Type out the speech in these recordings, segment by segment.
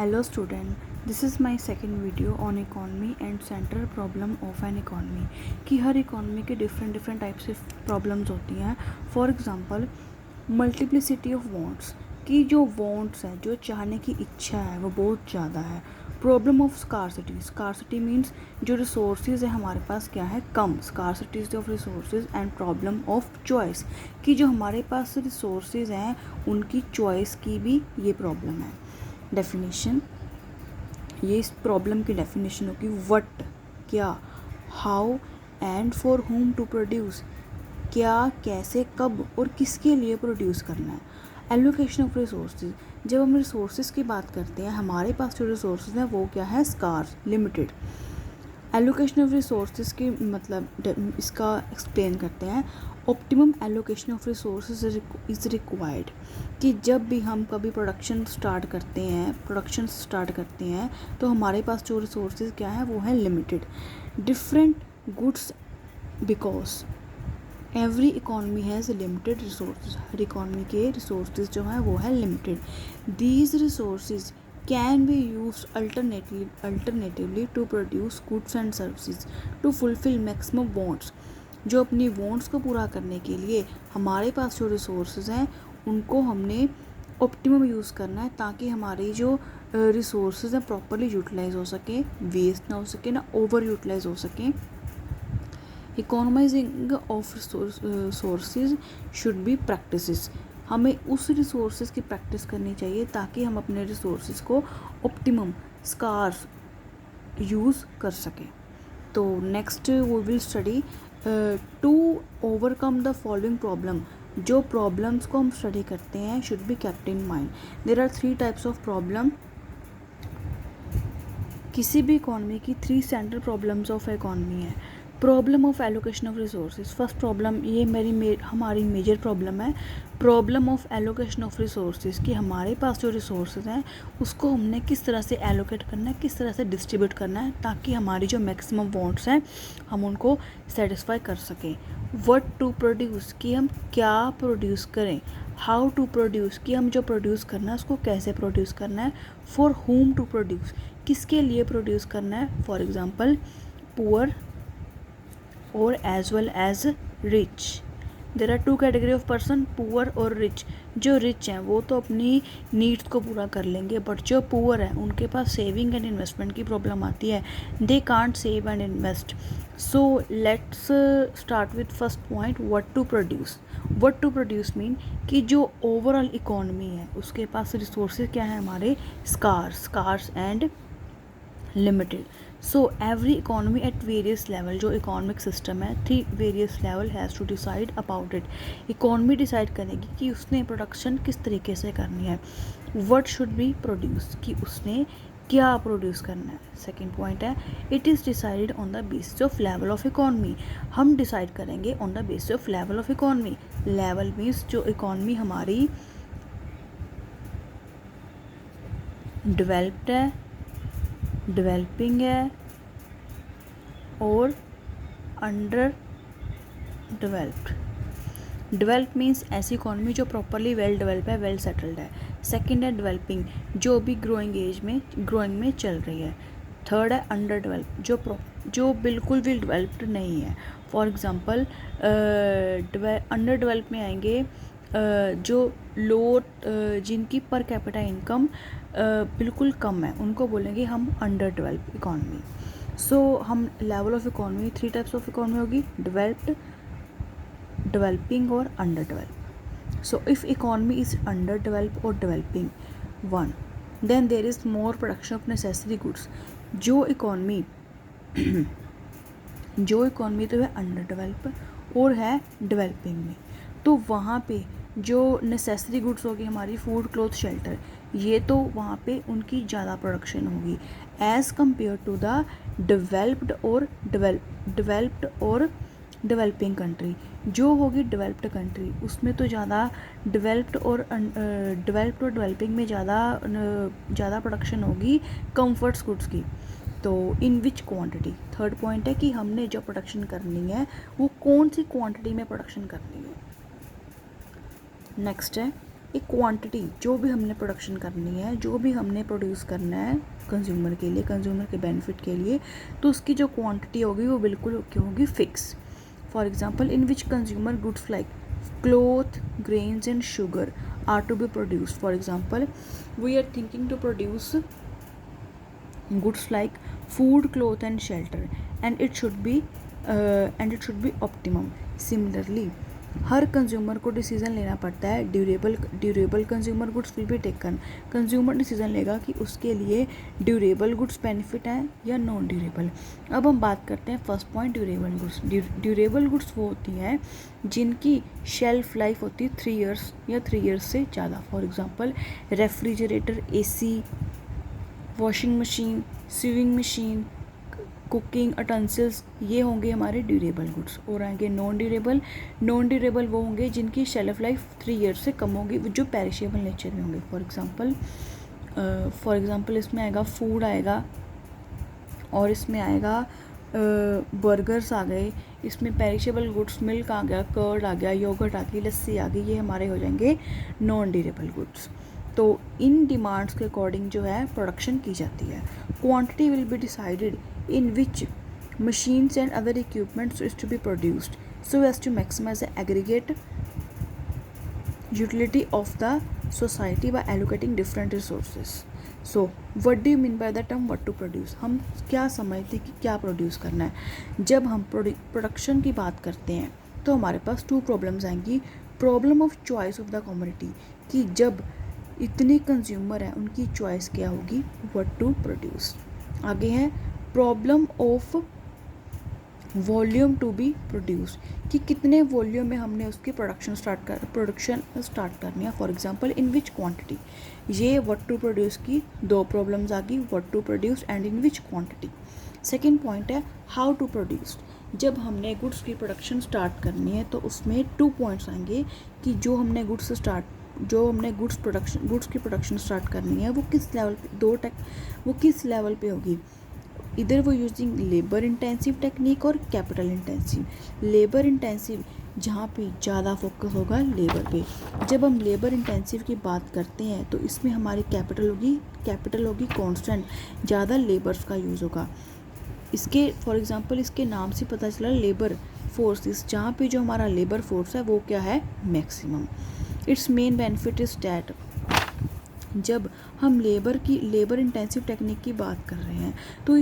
Hello student, this is my second video on economy and central problem of an economy कि हर economy के different type से problems होती हैं. For example multiplicity of wants कि जो wants है, जो चाहने की इच्छा है वो बहुत ज़्यादा है. प्रॉब्लम ऑफ स्कार्सिटी मीन्स जो रिसोर्सेज है हमारे पास क्या है, कम. Scarcities of resources and problem of choice कि जो हमारे पास रिसोर्सेज हैं उनकी चॉइस की भी ये प्रॉब्लम है. डेफिनेशन, ये इस प्रॉब्लम की डेफिनेशन होगी व्हाट क्या, how and for whom to produce क्या, कैसे, कब और किसके लिए प्रोड्यूस करना है. एलोकेशन ऑफ रिसोर्सेज, जब हम रिसोर्सेज की बात करते हैं हमारे पास जो रिसोर्सेज हैं वो क्या है, scarce, limited. Allocation of resources की मतलब इसका एक्सप्लेन करते हैं. Optimum allocation of resources is required कि जब भी हम कभी प्रोडक्शन स्टार्ट करते हैं तो हमारे पास जो रिसोर्सेज क्या है वो है limited. Different goods because every economy has limited resources. Her economy के रिसोर्सेज जो हैं वो है limited. These resources can be used alternatively to produce goods and services to fulfill maximum wants. जो अपनी wants को पूरा करने के लिए हमारे पास जो resources हैं उनको हमने ऑप्टिमम यूज़ करना है ताकि हमारी जो resources हैं प्रॉपरली यूटिलाइज हो सके, वेस्ट ना हो सके, ना ओवर यूटिलाइज हो सके. Economising of sources should be practices. हमें उस रिसोर्सेज की प्रैक्टिस करनी चाहिए ताकि हम अपने रिसोर्सेज को ऑप्टिमम स्कार्स यूज़ कर सकें. तो next we will study to overcome the following problem. जो प्रॉब्लम्स को हम स्टडी करते हैं should be kept in mind. There are 3 types of problem. किसी भी इकॉनमी की 3 सेंट्रल प्रॉब्लम्स ऑफ इकॉनमी है. Problem of allocation of resources, first problem ये हमारी मेजर प्रॉब्लम है. Problem of allocation of resources कि हमारे पास जो रिसोर्सेज हैं उसको हमने किस तरह से एलोकेट करना है, किस तरह से डिस्ट्रीब्यूट करना है ताकि हमारी जो मैक्सिमम वांट्स हैं हम उनको सेटिस्फाई कर सकें. व्हाट टू प्रोड्यूस कि हम क्या प्रोड्यूस करें. हाउ टू प्रोड्यूस कि हम जो प्रोड्यूस करना है उसको कैसे प्रोड्यूस करना है. फॉर हुम टू प्रोड्यूस किसके लिए प्रोड्यूस करना है. फॉर एग्ज़ाम्पल पुअर और as well as rich. There are 2 category of person, poor और रिच. जो रिच हैं वो तो अपनी नीड्स को पूरा कर लेंगे, बट जो पुअर हैं उनके पास सेविंग एंड इन्वेस्टमेंट की प्रॉब्लम आती है. They can't save and invest. So let's start with first point, what to produce. What to produce mean कि जो ओवरऑल इकॉनमी है उसके पास रिसोर्सेज क्या है हमारे, scarce and limited. So every economy at various level, जो इकोनॉमिक सिस्टम है 3 various level has to decide about it. Economy decide करेगी कि उसने प्रोडक्शन किस तरीके से करनी है. व्हाट शुड बी प्रोड्यूस कि उसने क्या प्रोड्यूस करना है. सेकेंड पॉइंट है it is decided on the basis of level of economy. हम डिसाइड करेंगे on the basis of level of economy. Level means जो इकॉनमी हमारी डेवलप्ड है, डेवलपिंग है और अंडर डेवलप्ड. डेवलप मीन्स ऐसी इकॉनमी जो प्रॉपरली वेल डेवलप है, वेल सेटल्ड है. सेकंड है डेवलपिंग जो भी ग्रोइंग में चल रही है. थर्ड है अंडर डेवलप जो बिल्कुल भी डेवलप्ड नहीं है. फॉर एग्जांपल अंडर डेवलप में आएंगे जो लो जिनकी पर कैपिटा इनकम बिल्कुल कम है उनको बोलेंगे हम अंडर डेवलप इकॉनमी. सो हम level of economy 3 types of economy होगी, डेवलप्ड, डेवलपिंग और under develop. So if economy is under develop और developing one, then there is more production of necessary goods. जो इकॉनमी तो है under develop और है developing में, तो वहाँ पे जो नेसेसरी गुड्स होगी हमारी फूड, क्लॉथ, शेल्टर, ये तो वहाँ पे उनकी ज़्यादा प्रोडक्शन होगी as compare to the developed और डेवलपिंग कंट्री. जो होगी डेवलप्ड कंट्री उसमें तो ज़्यादा डेवलप्ड और डेवलपिंग में ज़्यादा प्रोडक्शन होगी कंफर्ट्स गुड्स की. तो इन विच क्वांटिटी. थर्ड पॉइंट है कि हमने जो प्रोडक्शन करनी है वो कौन सी क्वांटिटी में प्रोडक्शन करनी है. नेक्स्ट है एक क्वांटिटी, जो भी हमने प्रोडक्शन करनी है, जो भी हमने प्रोड्यूस करना है कंज्यूमर के लिए, कंज्यूमर के बेनिफिट के लिए, तो उसकी जो क्वांटिटी होगी वो बिल्कुल क्या होगी, fix. For example, in which consumer goods like cloth, grains and sugar are to be produced. For example, we are thinking to produce goods like food, cloth and shelter, and it should be optimum. Similarly, her consumer को decision लेना पड़ता है. Durable consumer goods will be taken. Consumer decision लेगा कि उसके लिए durable goods benefit हैं या नॉन ड्यूरेबल. अब हम बात करते हैं first point, durable goods. Durable goods वो होती हैं जिनकी शेल्फ लाइफ होती है 3 इयर्स या 3 इयर्स से ज़्यादा. For example, refrigerator, AC, washing machine, sewing machine, cooking utensils, ये होंगे हमारे ड्यूरेबल गुड्स. और आएंगे नॉन ड्यूरेबल वो होंगे जिनकी शेल्फ लाइफ 3 इयर्स से कम होगी, जो पेरिशेबल नेचर में होंगे. फॉर एग्जांपल इसमें आएगा फूड आएगा, और इसमें आएगा बर्गर्स आ गए. इसमें पेरिशेबल गुड्स, मिल्क आ गया, कर्ड आ गया, योगर्ट आ गई, लस्सी आ गई, ये हमारे हो जाएंगे नॉन ड्यूरेबल गुड्स. तो इन डिमांड्स के अकॉर्डिंग जो है प्रोडक्शन की जाती है. Quantity will be decided in which machines and other equipments is to be produced so as to maximize the aggregate utility of the society by allocating different resources. So what do you mean by the term what to produce? हम क्या समझते हैं कि क्या produce करना है. जब हम प्रोडक्शन की बात करते हैं तो हमारे पास 2 प्रॉब्लम्स आएंगी. Problem of choice of the commodity, कि जब इतने कंज्यूमर हैं उनकी चॉइस क्या होगी, व्हाट टू प्रोड्यूस. आगे है problem of volume to be produce, कि कितने वॉल्यूम में हमने उसकी प्रोडक्शन स्टार्ट करनी है. For example, in which quantity. ये व्हाट टू प्रोड्यूस की 2 प्रॉब्लम्स आ गई, what to produce and in which quantity. Second point है हाउ टू प्रोड्यूस. जब हमने गुड्स की प्रोडक्शन स्टार्ट करनी है तो उसमें 2 पॉइंट्स आएंगे कि जो हमने गुड्स की प्रोडक्शन स्टार्ट करनी है वो किस लेवल पे, वो किस लेवल पे होगी. इधर वो यूजिंग लेबर इंटेंसिव टेक्निक और कैपिटल इंटेंसिव. लेबर इंटेंसिव जहाँ पे ज़्यादा फोकस होगा लेबर पे. जब हम लेबर इंटेंसिव की बात करते हैं तो इसमें हमारी कैपिटल होगी कांस्टेंट, ज़्यादा लेबर्स का यूज़ होगा. इसके फॉर एग्जांपल इसके नाम से पता चला लेबर फोर्सेस, जहाँ पे जो हमारा लेबर फोर्स है वो क्या है, maximum. It's main benefit is that, जब हम लेबर इंटेंसिव टेक्निक की बात कर रहे हैं तो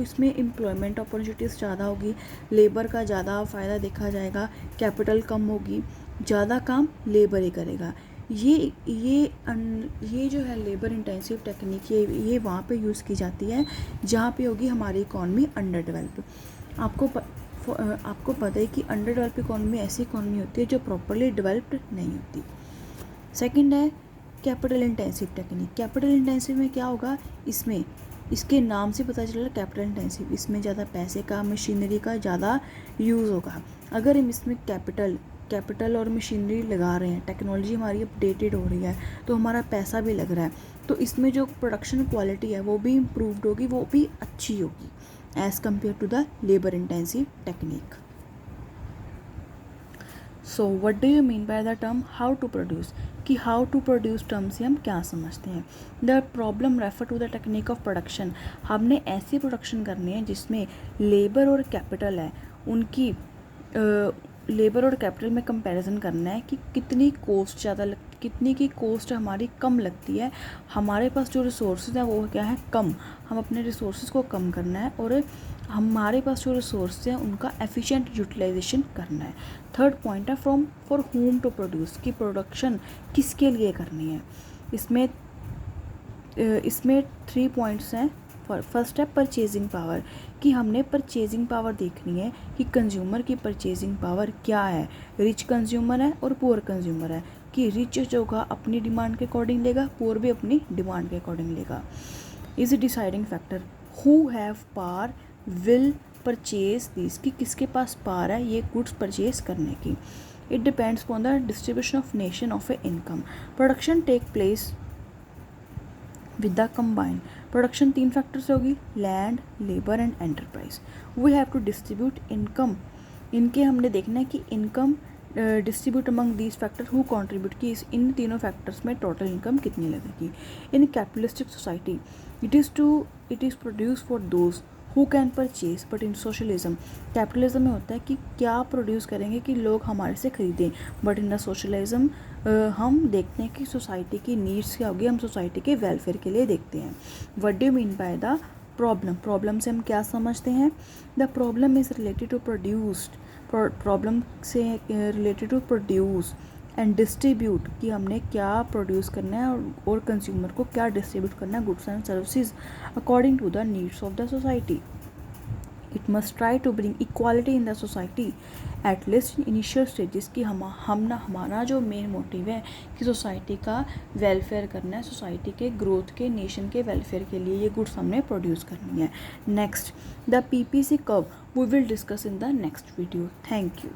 इसमें एम्प्लॉयमेंट अपॉर्चुनिटीज़ ज़्यादा होगी, लेबर का ज़्यादा फ़ायदा देखा जाएगा, कैपिटल कम होगी, ज़्यादा काम लेबर ही करेगा. ये जो है लेबर इंटेंसिव टेक्निक, ये वहाँ पे यूज़ की जाती है जहाँ पे होगी हमारी इकॉनमी अंडर डेवलप. आपको पता है कि अंडर डेवलप इकॉनमी ऐसी इकॉनमी होती है जो प्रॉपरली डेवलप्ड नहीं होती. सेकंड है capital intensive technique. Capital intensive में क्या होगा, इसमें इसके नाम से पता चल रहा है कैपिटल इंटेंसिव, इसमें ज़्यादा पैसे का, मशीनरी का ज़्यादा यूज़ होगा. अगर हम इसमें कैपिटल और मशीनरी लगा रहे हैं, टेक्नोलॉजी हमारी अपडेटेड हो रही है तो हमारा पैसा भी लग रहा है, तो इसमें जो प्रोडक्शन क्वालिटी है वो भी इम्प्रूव्ड होगी, वो भी अच्छी होगी as compare to the labour intensive technique. So what do you mean by the term how to produce, कि हाउ टू प्रोड्यूस टर्म से हम क्या समझते हैं. The problem refer to the technique of production. हमने ऐसी प्रोडक्शन करनी है जिसमें लेबर और कैपिटल है, उनकी लेबर और कैपिटल में कंपैरिजन करना है कि कितनी की कॉस्ट हमारी कम लगती है. हमारे पास जो रिसोर्सेज हैं वो क्या है, कम. हम अपने रिसोर्सेज को कम करना है और हमारे पास जो रिसोर्स हैं उनका एफिशिएंट यूटिलाइजेशन करना है. थर्ड पॉइंट है फॉर होम टू प्रोड्यूस, की प्रोडक्शन किसके लिए करनी है. इसमें 3 पॉइंट्स हैं. फर्स्ट है परचेजिंग पावर, कि हमने परचेजिंग पावर देखनी है कि कंज्यूमर की परचेजिंग पावर क्या है. रिच कंज्यूमर है और पुअर कंज्यूमर है, कि रिच जो होगा अपनी डिमांड के अकॉर्डिंग लेगा, पुअर भी अपनी डिमांड के अकॉर्डिंग लेगा. Is deciding factor. Who have power will purchase this, कि किसके पास पावर है ये गुड्स परचेज करने की. It depends upon the distribution of nation of a income. Production take place with the combine. Production 3 factor से होगी, land, labour and enterprise. We have to distribute income. इनके हमने देखना है कि income distribute among these factor who contribute, कि इन तीनों फैक्टर्स में टोटल इनकम कितनी लगेगी। In capitalistic society it is produce for those who can purchase, but in socialism, capitalism में होता है कि क्या प्रोड्यूस करेंगे कि लोग हमारे से खरीदें, बट इन द सोशलिज्म हम देखते हैं कि सोसाइटी की नीड्स क्या होगी, हम सोसाइटी के वेलफेयर के लिए देखते हैं। What do you mean by the problem से हम क्या समझते हैं? The problem is related to produced, problem से related to produce and distribute, कि हमने क्या प्रोड्यूस करना है और कंज्यूमर को क्या डिस्ट्रीब्यूट करना है, goods and services according to the needs of the society. It must try to bring equality in the society at least initial stages, कि हमारा जो मेन मोटिव है कि सोसाइटी का वेलफेयर करना है, सोसाइटी के ग्रोथ के, नेशन के वेलफेयर के लिए ये गुड्स हमने प्रोड्यूस करनी है। Next the PPC curve we will discuss in the next video. Thank you.